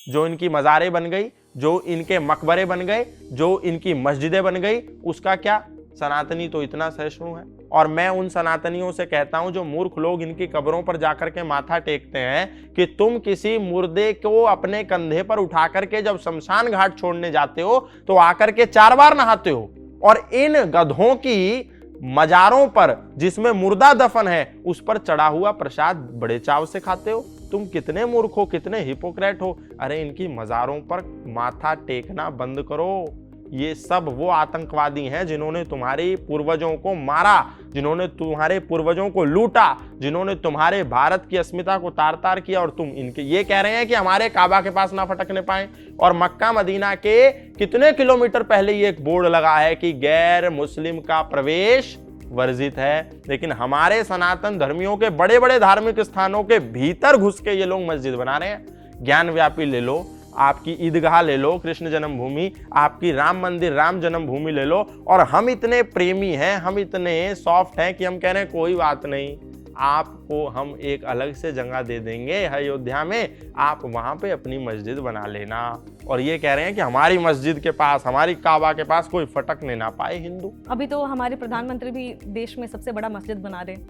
जो इनकी मज़ारें बन गई, जो इनके मकबरे बन गए, जो इनकी मस्जिदें बन गई, उसका क्या? सनातनी तो इतना सहिष्णु है। और मैं उन सनातनियों से कहता हूं जो मूर्ख लोग इनकी कब्रों पर जाकर के माथा टेकते हैं कि तुम किसी मुर्दे को अपने कंधे पर उठा करके जब शमशान घाट छोड़ने जाते हो तो आकर के 4 बार नहाते हो, और इन गधों की मजारों पर जिसमें मुर्दा दफन है उस पर चढ़ा हुआ प्रसाद बड़े चाव से खाते हो। तुम कितने मूर्ख हो, कितने हिपोक्रेट हो। अरे इनकी मजारों पर माथा टेकना बंद करो। ये सब वो आतंकवादी हैं जिन्होंने तुम्हारे पूर्वजों को मारा, जिन्होंने तुम्हारे पूर्वजों को लूटा, जिन्होंने तुम्हारे भारत की अस्मिता को तार तार किया, और तुम इनके ये कह रहे हैं कि हमारे काबा के पास ना फटकने पाए। और मक्का मदीना के कितने किलोमीटर पहले ये एक बोर्ड लगा है कि गैर मुस्लिम का प्रवेश वर्जित है, लेकिन हमारे सनातन धर्मियों के बड़े बड़े धार्मिक स्थानों के भीतर घुस के ये लोग मस्जिद बना रहे हैं। ज्ञान व्यापी ले लो, आपकी ईदगाह ले लो कृष्ण जन्मभूमि, आपकी राम मंदिर राम जन्मभूमि ले लो, और हम इतने प्रेमी हैं, हम इतने सॉफ्ट हैं कि हम कह रहे हैं कोई बात नहीं, आपको हम एक अलग से जगह दे देंगे अयोध्या में, आप वहां पे अपनी मस्जिद बना लेना। और ये कह रहे हैं कि हमारी मस्जिद के पास, हमारी काबा के पास कोई फटकने ना पाए हिंदू। अभी तो हमारे प्रधानमंत्री भी देश में सबसे बड़ा मस्जिद बना रहे हैं,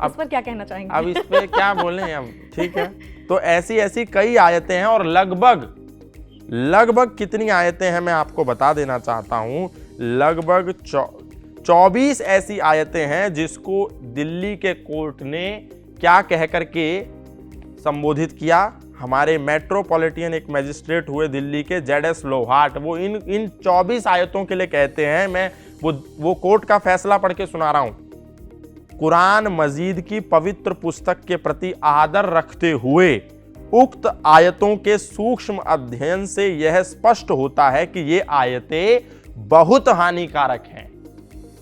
इस पर क्या कहना चाहेंगे? अब इस पे क्या बोले हम, ठीक है। तो ऐसी ऐसी कई आयतें हैं, और लगभग कितनी आयतें हैं मैं आपको बता देना चाहता हूं। लगभग 24 ऐसी आयतें हैं जिसको दिल्ली के कोर्ट ने क्या कह करके संबोधित किया। हमारे मेट्रोपॉलिटन एक मजिस्ट्रेट हुए दिल्ली के जेडएस लोहाट, वो इन 24 आयतों के लिए कहते हैं। मैं वो कोर्ट का फैसला पढ़ के सुना रहा हूं। कुरान मजीद की पवित्र पुस्तक के प्रति आदर रखते हुए उक्त आयतों के सूक्ष्म अध्ययन से यह स्पष्ट होता है कि ये आयतें बहुत हानिकारक हैं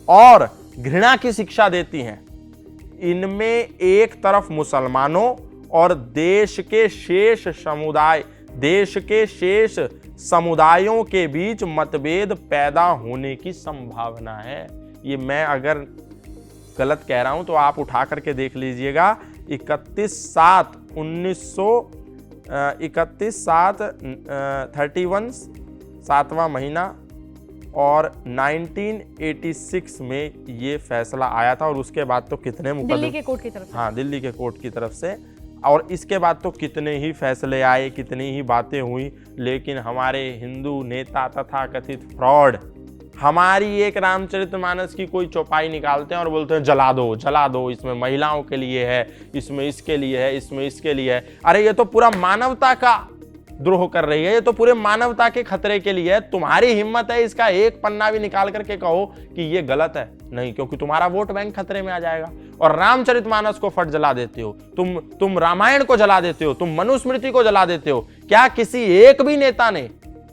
और घृणा की शिक्षा देती हैं। इनमें एक तरफ मुसलमानों और देश के शेष समुदायों के बीच मतभेद पैदा होने की संभावना है। ये मैं अगर गलत कह रहा हूं तो आप उठा करके देख लीजिएगा। 31/7 7वां महीना और 1986 में ये फैसला आया था, और उसके बाद तो कितने मुकदमे दिल्ली के कोर्ट की तरफ से। हाँ, दिल्ली के कोर्ट की तरफ से, और इसके बाद तो कितने ही फैसले आए, कितनी ही बातें हुई, लेकिन हमारे हिंदू नेता तथा कथित फ्रॉड हमारी एक रामचरितमानस की कोई चौपाई निकालते हैं और बोलते हैं जला दो, इसमें महिलाओं के लिए है, इसमें इसके लिए है, इसमें इसके लिए है। अरे ये तो पूरा मानवता का द्रोह कर रही है, ये तो पूरे मानवता के खतरे के लिए है। तुम्हारी हिम्मत है इसका एक पन्ना भी निकाल करके कहो कि ये गलत है? नहीं, क्योंकि तुम्हारा वोट बैंक खतरे में आ जाएगा। और रामचरितमानस को फट जला देते हो तुम रामायण को जला देते हो, तुम मनुस्मृति को जला देते हो। क्या किसी एक भी नेता ने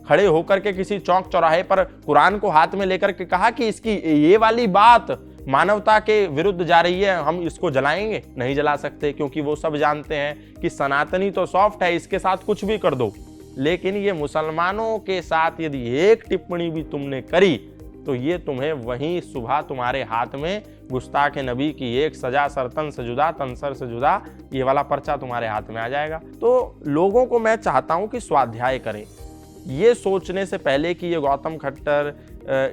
खड़े होकर के किसी चौक चौराहे पर कुरान को हाथ में लेकर के कहा कि इसकी ये वाली बात मानवता के विरुद्ध जा रही है, हम इसको जलाएंगे? नहीं जला सकते, क्योंकि वो सब जानते हैं कि सनातनी तो सॉफ्ट है, इसके साथ कुछ भी कर दो। लेकिन ये मुसलमानों के साथ यदि एक टिप्पणी भी तुमने करी तो ये तुम्हें वहीं सुबह तुम्हारे हाथ में गुस्ताख नबी की एक सजा सरतन से जुदा तनसर से जुदा ये वाला पर्चा तुम्हारे हाथ में आ जाएगा। तो लोगों को मैं चाहता हूं कि स्वाध्याय करें, ये सोचने से पहले कि ये गौतम खट्टर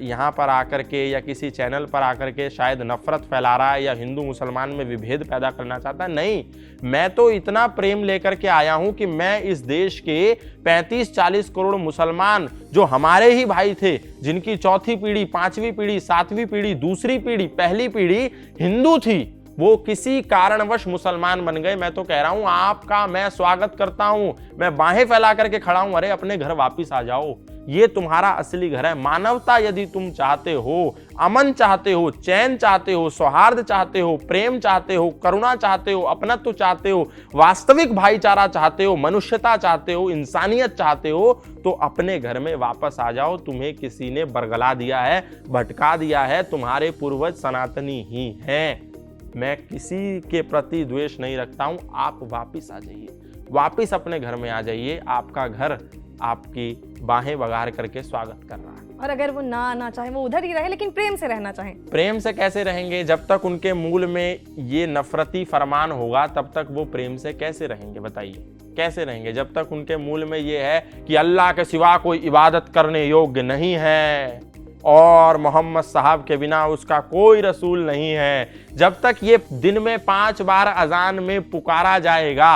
यहाँ पर आकर के या किसी चैनल पर आकर के शायद नफरत फैला रहा है या हिंदू मुसलमान में विभेद पैदा करना चाहता है। नहीं, मैं तो इतना प्रेम लेकर के आया हूँ कि मैं इस देश के 35-40 करोड़ मुसलमान जो हमारे ही भाई थे, जिनकी चौथी पीढ़ी, पांचवी पीढ़ी, सातवीं पीढ़ी, दूसरी पीढ़ी, पहली पीढ़ी हिंदू थी, वो किसी कारणवश मुसलमान बन गए। मैं तो कह रहा हूं आपका मैं स्वागत करता हूं, मैं बाहें फैला करके खड़ा हूं। अरे अपने घर वापिस आ जाओ, ये तुम्हारा असली घर है। मानवता यदि तुम चाहते हो, अमन चाहते हो, चैन चाहते हो, सौहार्द चाहते हो, प्रेम चाहते हो, करुणा चाहते हो, अपनत्व चाहते हो, वास्तविक भाईचारा चाहते हो, मनुष्यता चाहते हो, इंसानियत चाहते हो, तो अपने घर में वापस आ जाओ। तुम्हें किसी ने बरगला दिया है, भटका दिया है, तुम्हारे पूर्वज सनातनी ही हैं। मैं किसी के प्रति द्वेष नहीं रखता हूं। आप वापिस आ जाइए, वापिस अपने घर में आ जाइए। आपका घर आपकी बाहें बगार करके स्वागत कर रहा है। और अगर वो ना आना चाहे, वो उधर ही रहे, लेकिन प्रेम से रहना चाहे। प्रेम से कैसे रहेंगे? जब तक उनके मूल में ये नफरती फरमान होगा तब तक वो प्रेम से कैसे रहेंगे? बताइए, कैसे रहेंगे जब तक उनके मूल में ये है कि अल्लाह के सिवा कोई इबादत करने योग्य नहीं है और मोहम्मद साहब के बिना उसका कोई रसूल नहीं है। जब तक ये दिन में 5 बार अजान में पुकारा जाएगा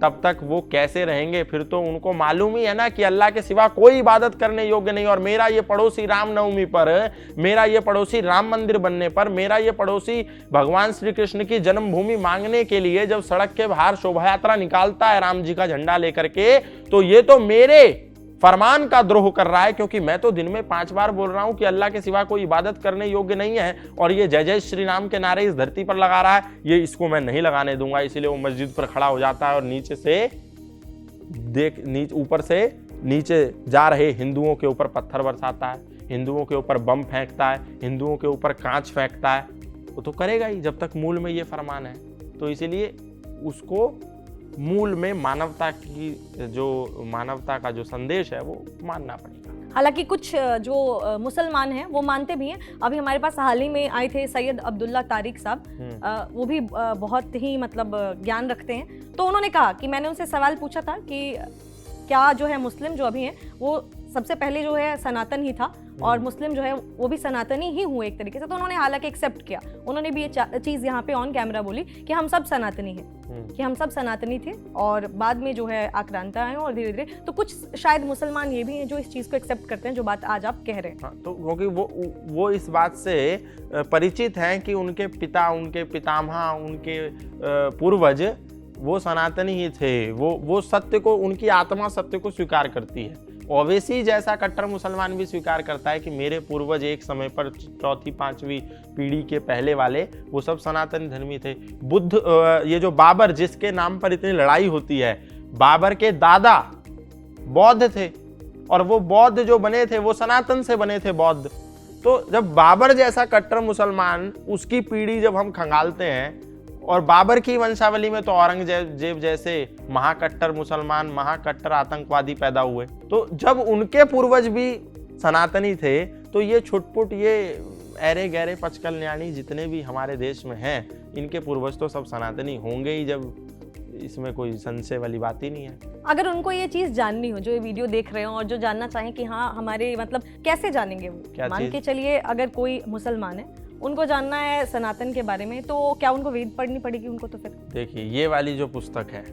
तब तक वो कैसे रहेंगे? फिर तो उनको मालूम ही है ना कि अल्लाह के सिवा कोई इबादत करने योग्य नहीं। और मेरा ये पड़ोसी रामनवमी पर, मेरा ये पड़ोसी राम मंदिर बनने पर, मेरा ये पड़ोसी भगवान श्री कृष्ण की जन्मभूमि मांगने के लिए जब सड़क के बाहर शोभा यात्रा निकालता है राम जी का झंडा लेकर के, तो ये तो मेरे फरमान का द्रोह कर रहा है, क्योंकि मैं तो दिन में 5 बार बोल रहा हूं कि अल्लाह के सिवा कोई इबादत करने योग्य नहीं है और ये जय जय श्री राम के नारे इस धरती पर लगा रहा है। ये इसको मैं नहीं लगाने दूंगा। इसीलिए वो मस्जिद पर खड़ा हो जाता है और नीचे से ऊपर से नीचे जा रहे हिंदुओं के ऊपर पत्थर बरसाता है, हिंदुओं के ऊपर बम फेंकता है, हिंदुओं के ऊपर कांच फेंकता है। वो तो करेगा ही जब तक मूल में ये फरमान है। तो इसीलिए उसको मूल में मानवता का जो संदेश है वो मानना पड़ेगा। हालांकि कुछ जो मुसलमान हैं वो मानते भी हैं। अभी हमारे पास हाल ही में आए थे सैयद अब्दुल्ला तारिक साहब, वो भी बहुत ही मतलब ज्ञान रखते हैं। तो उन्होंने कहा कि मैंने उनसे सवाल पूछा था कि क्या जो है मुस्लिम जो अभी हैं वो सबसे पहले जो है सनातन ही था और मुस्लिम जो है वो भी सनातनी ही हुए एक तरीके से। तो उन्होंने हालांकि एक्सेप्ट किया, उन्होंने भी ये चीज़ यहाँ पे ऑन कैमरा बोली कि हम सब सनातनी हैं, कि हम सब सनातनी थे और बाद में जो है आक्रांता आए और धीरे धीरे। तो कुछ शायद मुसलमान ये भी हैं जो इस चीज़ को एक्सेप्ट करते हैं जो बात आज आप कह रहे हैं। हाँ, तो क्योंकि वो इस बात से परिचित हैं कि उनके पिता, उनके पितामह, उनके पूर्वज वो सनातनी ही थे। वो सत्य को, उनकी आत्मा सत्य को स्वीकार करती है। ओवैसी जैसा कट्टर मुसलमान भी स्वीकार करता है कि मेरे पूर्वज एक समय पर 4वीं 5वीं पीढ़ी के पहले वाले वो सब सनातन धर्मी थे। बुद्ध, ये जो बाबर जिसके नाम पर इतनी लड़ाई होती है, बाबर के दादा बौद्ध थे और वो बौद्ध जो बने थे वो सनातन से बने थे बौद्ध। तो जब बाबर जैसा कट्टर मुसलमान, उसकी पीढ़ी जब हम खंगालते हैं और बाबर की वंशावली में तो औरंगजेब जैसे महाकट्टर मुसलमान, महाकट्टर आतंकवादी पैदा हुए। तो जब उनके पूर्वज भी सनातनी थे तो ये छुटपुट, ये ऐरे गहरे पचकल्याणी जितने भी हमारे देश में हैं, इनके पूर्वज तो सब सनातनी होंगे ही। जब इसमें कोई संशय वाली बात ही नहीं है। अगर उनको ये चीज़ जाननी हो, जो ये वीडियो देख रहे हो और जो जानना चाहें कि हाँ हमारे मतलब कैसे जानेंगे वो, मान के चलिए अगर कोई मुसलमान है, उनको जानना है सनातन के बारे में, तो क्या उनको वेद पढ़नी पड़ेगी उनको? तो फिर देखिए, ये वाली जो पुस्तक है,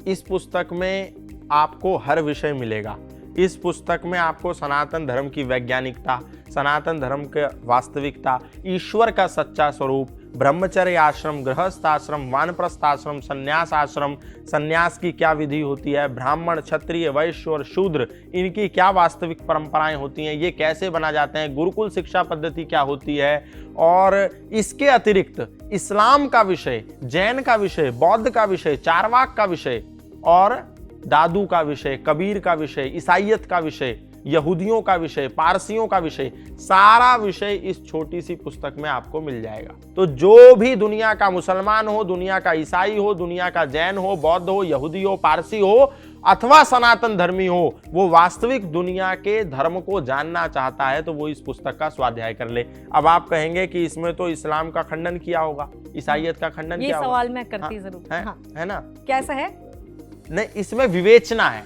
इस पुस्तक में आपको हर विषय मिलेगा। इस पुस्तक में आपको सनातन धर्म की वैज्ञानिकता, सनातन धर्म की वास्तविकता, ईश्वर का सच्चा स्वरूप, ब्रह्मचर्य आश्रम, गृहस्थ आश्रम, वानप्रस्थ आश्रम, संन्यास आश्रम, संन्यास की क्या विधि होती है, ब्राह्मण, क्षत्रिय, वैश्य और शूद्र, इनकी क्या वास्तविक परंपराएं होती हैं, ये कैसे बना जाते हैं, गुरुकुल शिक्षा पद्धति क्या होती है, और इसके अतिरिक्त इस्लाम का विषय, जैन का विषय, बौद्ध का विषय, चारवाक का विषय और दादू का विषय, कबीर का विषय, ईसाइयत का विषय, यहूदियों का विषय, पारसियों का विषय, सारा विषय इस छोटी सी पुस्तक में आपको मिल जाएगा। तो जो भी दुनिया का मुसलमान हो, दुनिया का ईसाई हो, दुनिया का जैन हो, बौद्ध हो, यहूदी हो, पारसी हो अथवा सनातन धर्मी हो, वो वास्तविक दुनिया के धर्म को जानना चाहता है तो वो इस पुस्तक का स्वाध्याय कर ले। अब आप कहेंगे कि इसमें तो इस्लाम का खंडन किया होगा, ईसाइयत का खंडन किया होगा। ये सवाल मैं करती जरूर है ना? कैसा है? नहीं, इसमें विवेचना है।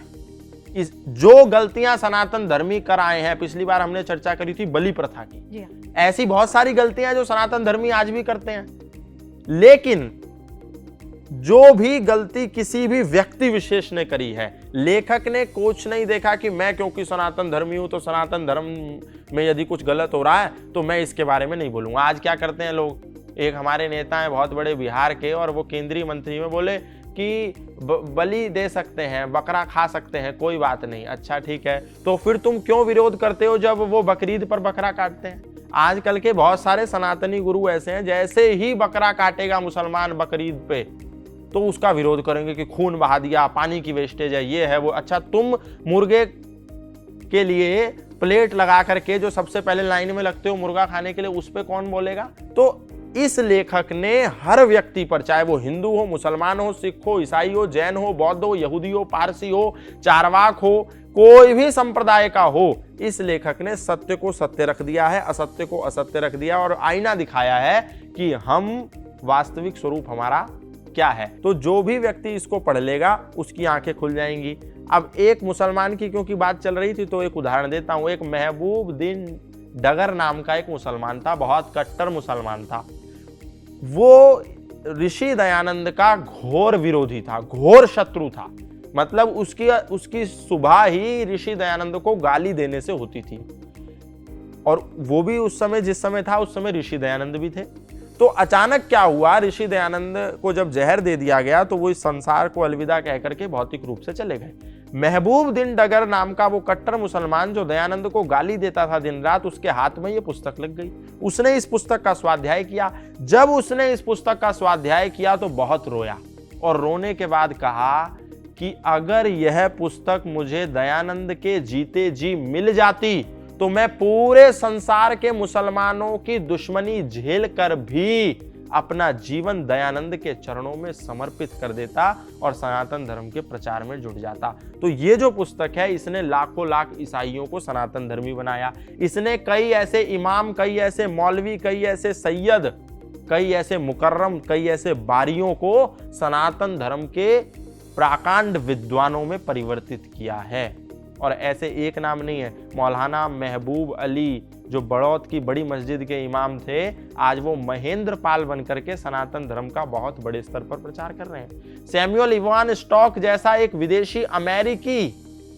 जो गलतियां सनातन धर्मी कर आए हैं, पिछली बार हमने चर्चा करी थी बलि प्रथा की, ऐसी बहुत सारी गलतियां जो सनातन धर्मी आज भी करते हैं। लेकिन जो भी गलती किसी भी व्यक्ति विशेष ने करी है, लेखक ने कुछ नहीं देखा कि मैं क्योंकि सनातन धर्मी हूं तो सनातन धर्म में यदि कुछ गलत हो रहा है तो मैं इसके बारे में नहीं बोलूंगा। आज क्या करते हैं लोग, एक हमारे नेता हैं बहुत बड़े बिहार के, और वो केंद्रीय मंत्री में बोले कि बलि दे सकते हैं, बकरा खा सकते हैं, कोई बात नहीं। अच्छा ठीक है, तो फिर तुम क्यों विरोध करते हो जब वो बकरीद पर बकरा काटते हैं? आजकल के बहुत सारे सनातनी गुरु ऐसे हैं, जैसे ही बकरा काटेगा मुसलमान बकरीद पे तो उसका विरोध करेंगे कि खून बहा दिया, पानी की वेस्टेज है, ये है वो। अच्छा, तुम मुर्गे के लिए प्लेट लगा करके जो सबसे पहले लाइन में लगते हो मुर्गा खाने के लिए, उस पे कौन बोलेगा? तो इस लेखक ने हर व्यक्ति पर, चाहे वो हिंदू हो, मुसलमान हो, सिख हो, ईसाई हो, जैन हो, बौद्ध हो, यहूदी हो, पारसी हो, चारवाक हो, कोई भी संप्रदाय का हो, इस लेखक ने सत्य को सत्य रख दिया है, असत्य को असत्य रख दिया और आईना दिखाया है कि हम वास्तविक स्वरूप हमारा क्या है। तो जो भी व्यक्ति इसको पढ़ लेगा उसकी आंखें खुल जाएंगी। अब एक मुसलमान की क्योंकि बात चल रही थी तो एक उदाहरण देता हूं। एक महबूबुद्दीन डगर नाम का एक मुसलमान था, बहुत कट्टर मुसलमान था। वो ऋषि दयानंद का घोर विरोधी था, घोर शत्रु था। मतलब उसकी सुबह ही ऋषि दयानंद को गाली देने से होती थी। और वो भी उस समय जिस समय था उस समय ऋषि दयानंद भी थे। तो अचानक क्या हुआ, ऋषि दयानंद को जब जहर दे दिया गया तो वो इस संसार को अलविदा कह करके भौतिक रूप से चले गए। महबूबुद्दीन डगर नाम का वो कट्टर मुसलमान जो दयानंद को गाली देता था दिन रात, उसके हाथ में ये पुस्तक लग गई। उसने इस पुस्तक का स्वाध्याय किया। जब उसने इस पुस्तक का स्वाध्याय किया तो बहुत रोया और रोने के बाद कहा कि अगर यह पुस्तक मुझे दयानंद के जीते जी मिल जाती तो मैं पूरे संसार के मुसलमानों की दुश्मनी झेल कर भी अपना जीवन दयानंद के चरणों में समर्पित कर देता और सनातन धर्म के प्रचार में जुट जाता। तो ये जो पुस्तक है इसने लाखों लाख ईसाइयों को सनातन धर्मी बनाया। इसने कई ऐसे इमाम, कई ऐसे मौलवी, कई ऐसे सैयद, कई ऐसे मुकर्रम, कई ऐसे बारियों को सनातन धर्म के प्राकांड विद्वानों में परिवर्तित किया है। और ऐसे एक नाम नहीं है, मौलाना महबूब अली जो बड़ौत की बड़ी मस्जिद के इमाम थे, आज वो महेंद्र पाल बनकर के सनातन धर्म का बहुत बड़े स्तर पर प्रचार कर रहे हैं। सैमुअल इवान स्टॉक जैसा एक विदेशी अमेरिकी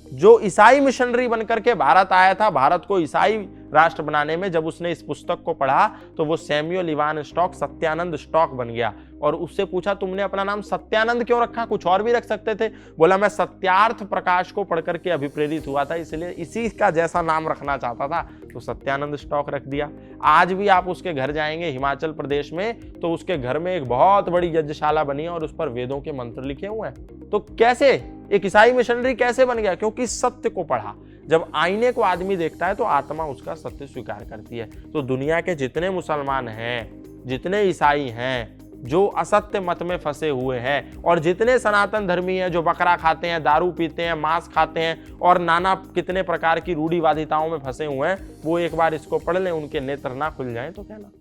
जो ईसाई मिशनरी बनकर के भारत आया था, भारत को ईसाई राष्ट्र बनाने में, जब उसने इस पुस्तक को पढ़ा तो वो Samuel Ivan stock Satyanand stock बन गया। और उससे पूछा तुमने अपना नाम सत्यानंद क्यों रखा, कुछ और भी रख सकते थे। बोला मैं सत्यार्थ प्रकाश को पढ़ करके अभिप्रेरित हुआ था, इसलिए इसी का जैसा नाम रखना चाहता था तो सत्यानंद स्टॉक रख दिया। आज भी आप उसके घर जाएंगे हिमाचल प्रदेश में तो उसके घर में एक बहुत बड़ी यज्ञशाला बनी है और उस पर वेदों के मंत्र लिखे हुए हैं। तो कैसे एक ईसाई मिशनरी कैसे बन गया? क्योंकि सत्य को पढ़ा। जब आईने को आदमी देखता है तो आत्मा उसका सत्य स्वीकार करती है। तो दुनिया के जितने मुसलमान हैं, जितने ईसाई हैं जो असत्य मत में फंसे हुए हैं, और जितने सनातन धर्मी हैं जो बकरा खाते हैं, दारू पीते हैं, मांस खाते हैं और नाना कितने प्रकार की रूढ़िवादिताओं में फंसे हुए हैं, वो एक बार इसको पढ़ लें, उनके नेत्र ना खुल जाएं तो क्या ना।